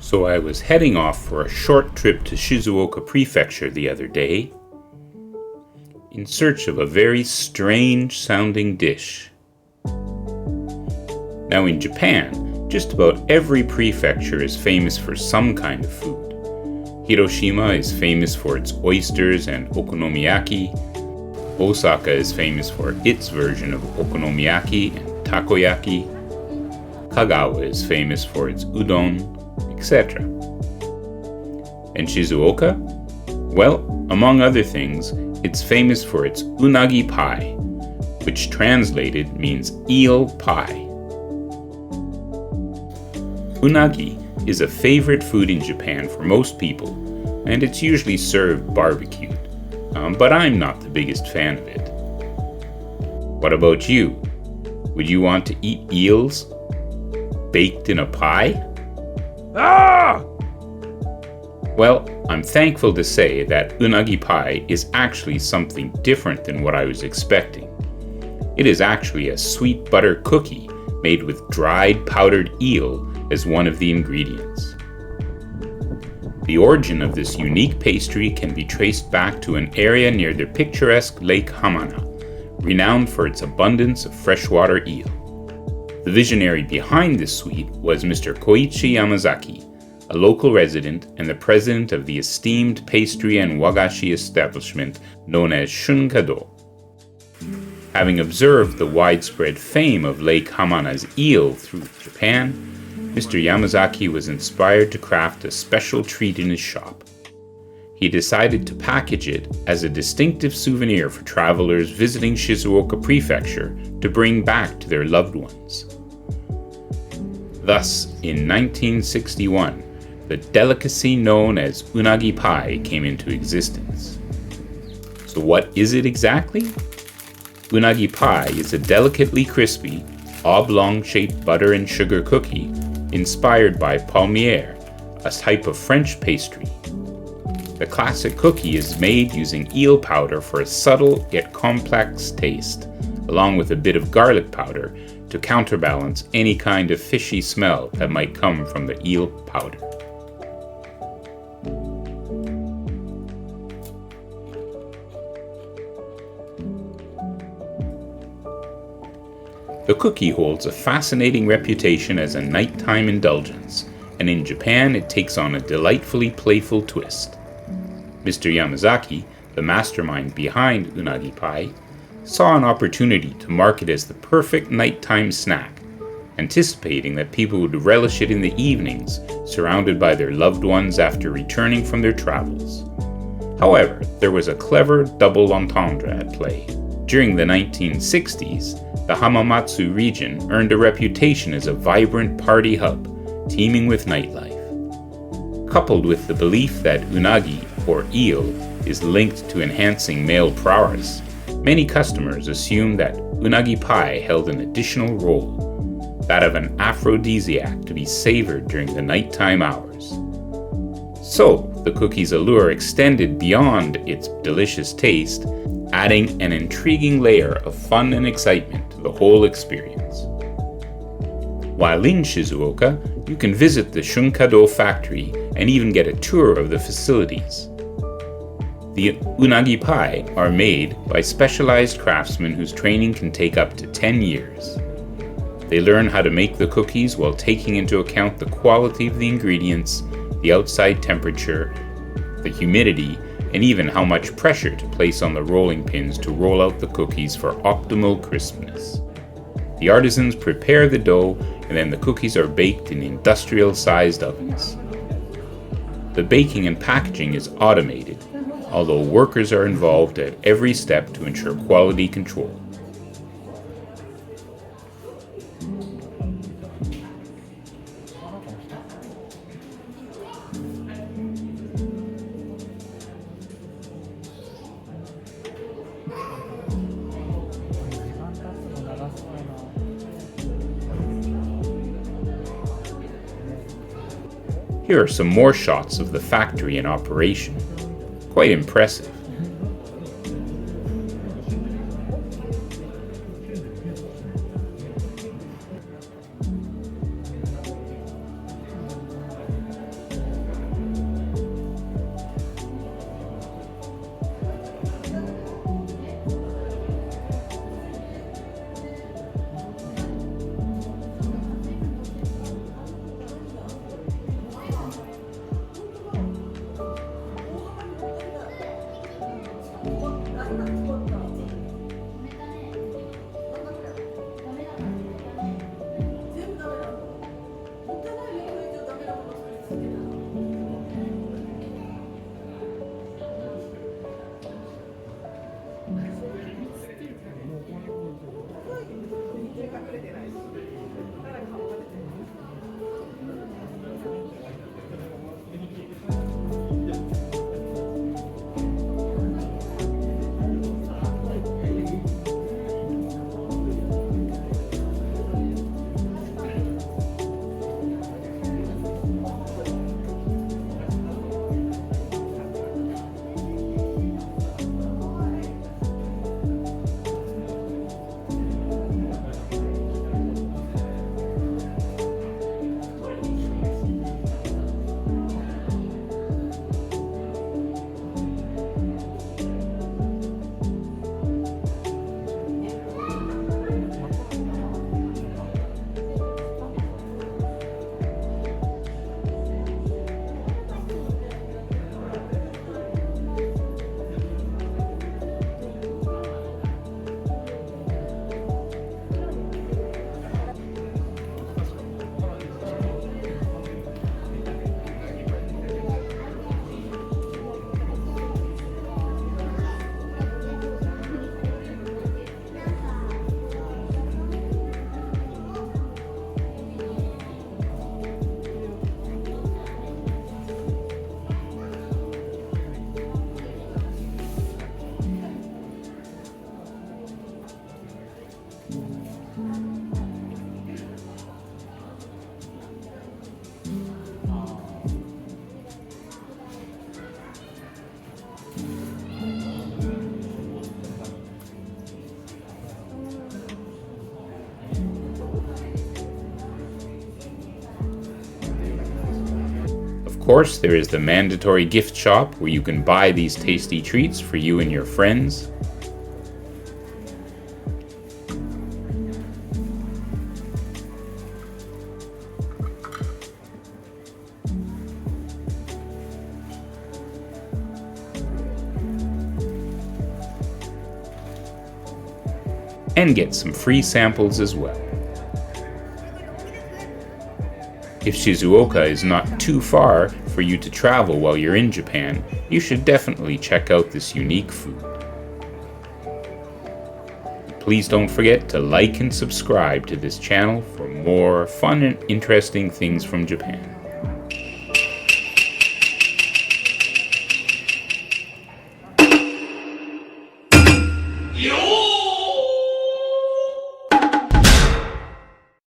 So I was heading off for a short trip to Shizuoka Prefecture the other day, in search of a very strange sounding dish. Now in Japan, just about every prefecture is famous for some kind of food. Hiroshima is famous for its oysters and okonomiyaki. Osaka is famous for its version of okonomiyaki and takoyaki. Kagawa is famous for its udon, etc. And Shizuoka? Well, among other things, it's famous for its unagi pie, which translated means eel pie. Unagi is a favorite food in Japan for most people, and it's usually served barbecued, but I'm not the biggest fan of it. What about you? Would you want to eat eels baked in a pie? Ah! Well, I'm thankful to say that unagi pie is actually something different than what I was expecting. It is actually a sweet butter cookie made with dried powdered eel as one of the ingredients. The origin of this unique pastry can be traced back to an area near the picturesque Lake Hamana, renowned for its abundance of freshwater eel. The visionary behind this sweet was Mr. Koichi Yamazaki, a local resident and the president of the esteemed pastry and wagashi establishment known as Shunkado. Having observed the widespread fame of Lake Hamana's eel through Japan, Mr. Yamazaki was inspired to craft a special treat in his shop. He decided to package it as a distinctive souvenir for travelers visiting Shizuoka Prefecture to bring back to their loved ones. Thus, in 1961, the delicacy known as unagi pie came into existence. So what is it exactly? Unagi pie is a delicately crispy, oblong-shaped butter and sugar cookie inspired by palmier, a type of French pastry. The classic cookie is made using eel powder for a subtle yet complex taste, along with a bit of garlic powder to counterbalance any kind of fishy smell that might come from the eel powder. The cookie holds a fascinating reputation as a nighttime indulgence, and in Japan it takes on a delightfully playful twist. Mr. Yamazaki, the mastermind behind unagi pie, saw an opportunity to market as the perfect nighttime snack, anticipating that people would relish it in the evenings, surrounded by their loved ones after returning from their travels. However, there was a clever double entendre at play. During the 1960s, the Hamamatsu region earned a reputation as a vibrant party hub, teeming with nightlife. Coupled with the belief that unagi, or eel, is linked to enhancing male prowess, many customers assumed that unagi pie held an additional role, that of an aphrodisiac to be savored during the nighttime hours. So, the cookie's allure extended beyond its delicious taste, adding an intriguing layer of fun and excitement to the whole experience. While in Shizuoka, you can visit the Shunkado factory and even get a tour of the facilities. The unagi pie are made by specialized craftsmen whose training can take up to 10 years. They learn how to make the cookies while taking into account the quality of the ingredients, the outside temperature, the humidity, and even how much pressure to place on the rolling pins to roll out the cookies for optimal crispness. The artisans prepare the dough, and then the cookies are baked in industrial-sized ovens. The baking and packaging is automated, although workers are involved at every step to ensure quality control. Here are some more shots of the factory in operation. Quite impressive. course, there is the mandatory gift shop where you can buy these tasty treats for you and your friends. And get some free samples as well. If Shizuoka is not too far for you to travel while you're in Japan, you should definitely check out this unique food. Please don't forget to like and subscribe to this channel for more fun and interesting things from Japan.